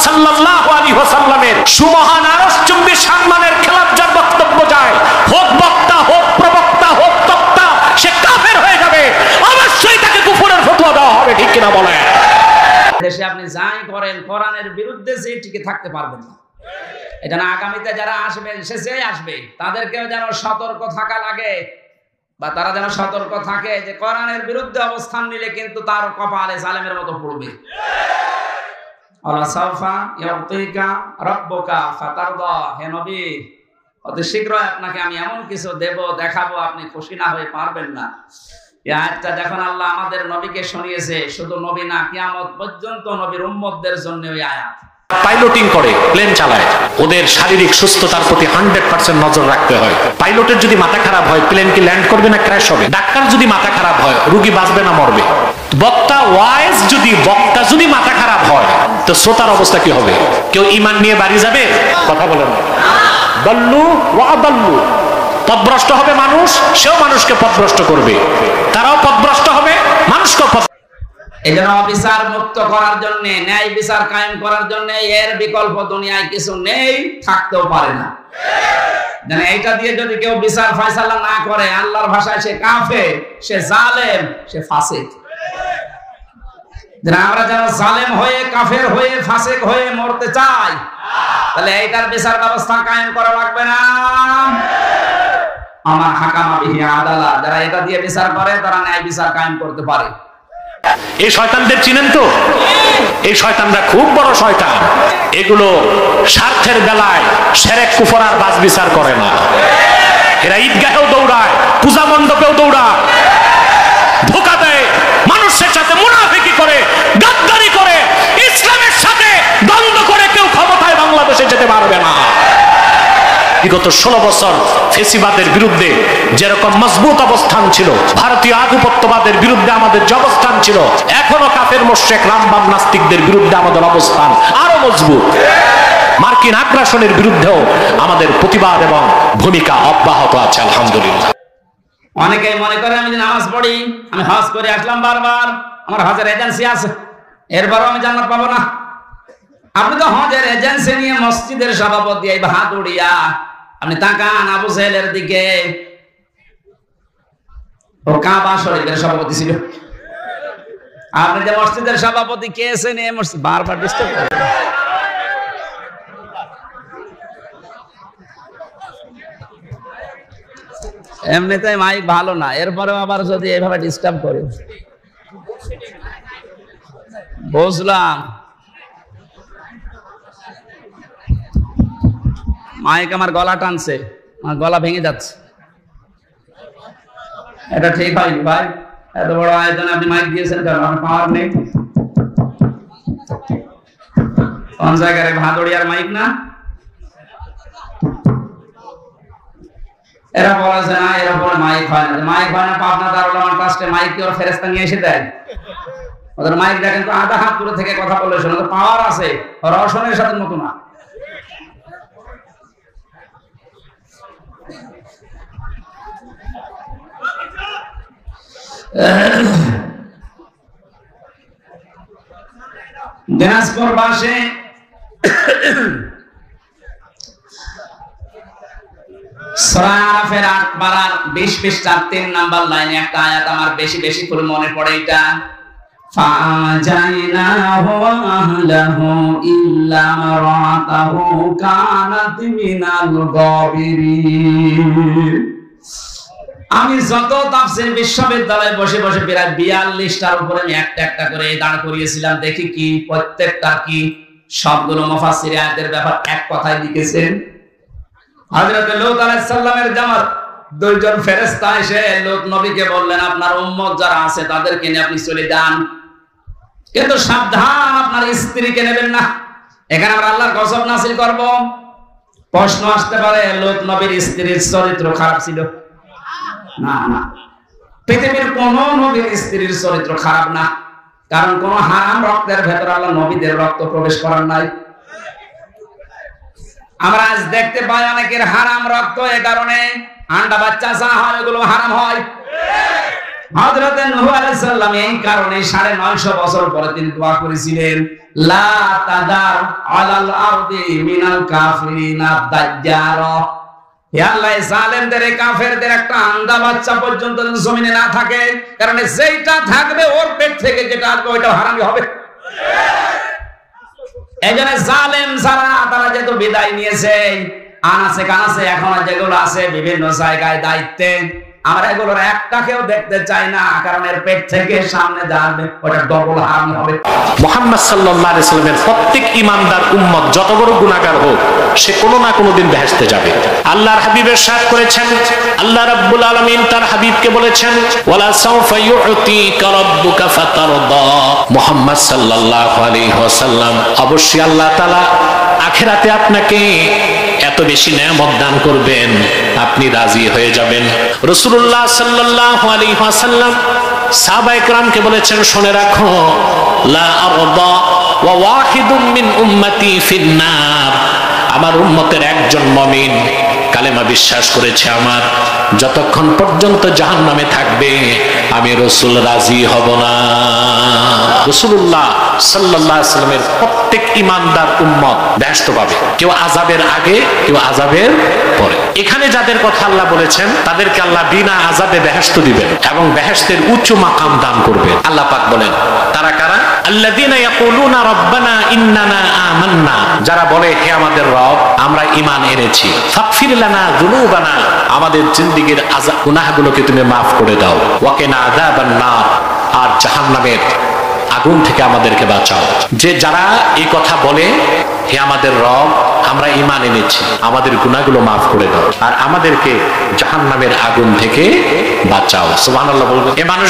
সাল্লাল্লাহু আলাইহি ওয়াসাল্লামের সুমহান আরশচুম্বী সম্মানের খেলাফ যার বক্তব্য যায়, হোক বক্তা, হোক প্রবক্তা, হোক তক্তা, সে কাফের হয়ে যাবে, অবশ্যই তাকে কুফরের ফতোয়া দেওয়া হবে। ঠিক কিনা বলেন? দেশে আপনি যাই করেন, কোরআনের বিরুদ্ধে যে টিকে থাকতে পারবেন না। এটা না, আগামীতে যারা আসবে, সে যে আসবে, তাদেরকেও যেন সতর্ক থাকা লাগে, বা তারা যেন সতর্ক থাকে যে কোরআনের বিরুদ্ধে অবস্থান নিলে কিন্তু তার কপালে জালেমের মতো পড়বে। আলা সাওফা ইউতিকা রাব্বুকা ফাতারদা, হে নবী, অতি শীঘ্রই আপনাকে আমি এমন কিছু দেব, দেখাবো, আপনি খুশি না হয়ে পারবেন না। এই আয়াতটা যখন আল্লাহ আমাদের নবীকে শুনিয়েছে, শুধু নবী না, কিয়ামত পর্যন্ত নবীর উম্মতদের জন্য ওই আয়াত। পাইলটিং করে, প্লেন চালায়, ওদের শারীরিক সুস্থতার প্রতি 100% নজর রাখতে হয়। পাইলটের যদি মাথা খারাপ হয়, প্লেন কি ল্যান্ড করবে না ক্র্যাশ হবে? ডাক্তার যদি মাথা খারাপ হয়, রোগী বাঁচবে না মরবে? বক্তা যদি মাথা খারাপ হয়, তো শ্রোতার অবস্থা কি হবে? কেউ ঈমান নিয়ে বাড়ি যাবে? কথা বলেন না। দল্লু ওয়া আদাল্লু, পথভ্রষ্ট হবে মানুষ, সেও মানুষকে পথভ্রষ্ট করবে, তারাও পথভ্রষ্ট হবে, মানুষকেও এই জন্য বিচার মুক্ত করার জন্য, ন্যায় বিচার কায়েম করার জন্য এর বিকল্প দুনিয়ায় কিছু নেই, থাকতেও পারে না। মানে এইটা দিয়ে যদি কেউ বিচার ফয়সালা না করে, আল্লাহর ভাষায় সে কাফের, সে জালেম, সে ফাসিক। আমরা যেন জালেম হয়ে, কাফের হয়ে, ফাসিক হয়ে মরতে চাই, তাহলে এইটার বিচার ব্যবস্থা কায়েম করা লাগবে না। আমার হাকামা বিহি আদালা, যারা এটা দিয়ে বিচার করে, তারা ন্যায় বিচার কায়েম করতে পারে। এই শয়তানদের চিনেন তো? এই শয়তানরা খুব বড় শয়তান। এগুলো স্বার্থের বেলায় শিরক কুফর আর বাজ বিচার করে না। এরা ঈদগাহেও দৌড়ায়, পূজা মণ্ডপেও দৌড়ায়, ধোঁকা দেয়, মানুষের সাথে মুনাফিকি করে, গাদ্দারি করে, ইসলামের সাথে দ্বন্দ্ব করে কেউ ক্ষমতায় বাংলাদেশে যেতে পারবে না। বিগত 16 বছর ফেসিবাদের বিরুদ্ধে যেরকম মজবুত অবস্থান ছিল, ভারতীয় আধিপত্যবাদের বিরুদ্ধে আমাদের যে অবস্থান ছিল, এখনো কাফের মুশরিক রামবাম নাস্তিকদের বিরুদ্ধে আমাদের অবস্থান আরো মজবুত। মার্কিন আগ্রাসনের বিরুদ্ধেও আমাদের প্রতিবাদ এবং ভূমিকা অব্যাহত আছে, আলহামদুলিল্লাহ। অনেকেই মনে করে আমি নামাজ পড়ি, আমি হজ করে আসলাম, বারবার আমার হজের এজেন্সি আছে, এরপরও আমি জান্নাত পাবো না। আপনি তো হজের এজেন্সি নিয়ে মসজিদের সভাপতি, এই হাত উড়িয়া আপনি তাকান আবু জাহেলের দিকে, ও কাবা শরীফের সভাপতি ছিল। আপনি যে মসজিদের সভাপতি, কেসে নিয়ে মসজিদ বারবার ডিস্টার্ব করে। এমনিতে মাইক ভালো না, এরপরেও আবার যদি এভাবে ডিস্টার্ব করে, বুঝলাম মাইক আমার গলা টানছে, আমার গলা ভেঙে যাচ্ছে, এটা ঠিক হয়নি ভাই। এত বড় আয়োজনে আপনি মাইক দিয়েছেন কেন? আমার পাওয়ার নেই। কোন জায়গায়? ভাদড়িয়ার মাইক না? এরা বলেছে না, এরা বলে মাইক হয় না, মাইক হয় না। পাবনা দারুল আমান ট্রাস্টে মাইক কি ওর ফেরেশতা নিয়ে এসে দেয়? ওদের মাইক দেখেন তো, আধা হাত দূরে থেকে কথা বলে শোনে, পাওয়ার আছে, রসনের সাথে মতো না। দিনাজপুর বাসে সূরা আরাফের ৮ পারার ২০ পৃষ্ঠার ৩ নাম্বার লাইনে একটা আয়াত আমার বেশি বেশি করে মনে পড়ে। এটা ফাজাইনাহু ওয়া আহলাহু ইল্লা মারাতাহু কানাত মিনাল গাবিরিন। আমি যত তাফসীর বিশ্ববিদ্যালয়ে বসে বসে প্রায় ৪২টার উপরে আমি একটা একটা করে দাঁড় করিয়েছিলাম, দেখি কি প্রত্যেকটা কি সবগুলো মুফাসসির আয়াতের ব্যাপার এক কথায় লিখেছেন। হযরত লূত আলাইহিস সালামের জামাত দুইজন ফেরেশতা এসে লূত নবীকে বললেন, আপনার উম্মত যারা আছে তাদেরকে নিয়ে আপনি চলে যান, কিন্তু সাবধান আপনার স্ত্রীকে নেবেন না। এখানে আমরা আল্লাহর গজব নাযিল করব। প্রশ্ন আসতে পারে, লূত নবীর স্ত্রীর চরিত্র খারাপ ছিল? না না, পৃথিবীর কোন নবীর স্ত্রীর চরিত্র খারাপ না, কারণ কোন হারাম রক্তের ভেতর আল্লাহ নবীদের রক্ত প্রবেশ করার নাই। আমরা আজ দেখতে পাই অনেকের হারাম রক্ত, এ কারণে আন্ডা বাচ্চা যা হয় এগুলো হারাম হয়। হযরত নূহ আলাইহিস সালাম এই কারণে ৯৫০ বছর পরে তিনি দোয়া করেছিলেন, লা তাদার আলাল আরদি মিনাল কাফিরিনা দাজ্জার। হে আল্লাহ, জালেমদের কাফেরদের একটা আন্দা বাচ্চা পর্যন্ত জমিনে না থাকে, কারণ যেটা থাকবে ওর পেট থেকে যেটা আসবে ওইটা হারামি হবে। এজন্য জালেম যারা তারা যেহেতু বিদায় নিয়েছে, আনাসে কানাসে এখন যেগুলো আছে বিভিন্ন জায়গায় দায়িত্বে, আমরা এগুলোর একটাকেও দেখতে চাই না, কারণ এর পেট থেকে সামনে যাবে ওটা ডবল হারাম হবে। মুহাম্মদ সাল্লাল্লাহু আলাইহি সাল্লামের প্রত্যেক ঈমানদার উম্মত যত বড় গুনাহগার হোক, সে কোনো না কোনো দিন বেহেশতে যাবে। আল্লাহর হাবিবের সাথ করেছেন, আল্লাহ রাব্বুল আলামিন তার হাবিবকে বলেছেন, ওয়ালা সাউফা ইউতিকা রাব্বুকা ফাতারদা। মুহাম্মদ সাল্লাল্লাহু আলাইহি ওয়াসাল্লাম, অবশ্যই আল্লাহ তাআলা আখিরাতে আপনাকে এত বেশি নেয়ামত দান করবেন, আপনি রাজি হয়ে যাবেন। রাসূলুল্লাহ সাল্লাল্লাহু আলাইহি ওয়াসাল্লাম সাহাবায়ে কেরামকে বলেছেন, শুনে রাখো, লা আরদা ওয়া ওয়াহিদুম মিন উম্মতি ফিন্নার। আমার উম্মতের একজন মুমিন কালেমা বিশ্বাস করেছে আমার, যতক্ষণ পর্যন্ত জাহান্নামে থাকবে আমি রাসূল রাজি হব না। রাসূলুল্লাহ সাল্লাল্লাহু আলাইহি ওয়াসাল্লামের প্রত্যেক ঈমানদার উম্মত বেহেশত পাবে, কেউ আযাবের আগে, কেউ আযাবের পরে। এখানে যাদের কথা আল্লাহ বলেছেন তাদেরকে আল্লাহ বিনা আযাবে বেহেশত দিবেন এবং বেহেশতের উচ্চ মাকাম দান করবেন। আল্লাহ পাক বলেন, তারা কারা? আল্লাযীনা ইয়াকুলুনা রাব্বানা ইন্নানা আমান্না, যারা বলে হে আমাদের রব, আমরা ঈমান এনেছি। ফাগফির লানা যুনুবানা, আমাদের জিন্দেগীর গুনাহগুলোকে তুমি মাফ করে দাও। ওয়া কিনা আযাবান নার, আর জাহান্নামের আগুন থেকে আমাদেরকে বাঁচাও। যে যারা এই কথা বলে, হে আমাদের রব, আমরা ঈমান এনেছি, আমাদের গুনাহগুলো মাফ করে দাও আর আমাদেরকে জাহান্নামের আগুন থেকে বাঁচাও। সুবহানাল্লাহ বলবেন। এই মানুষ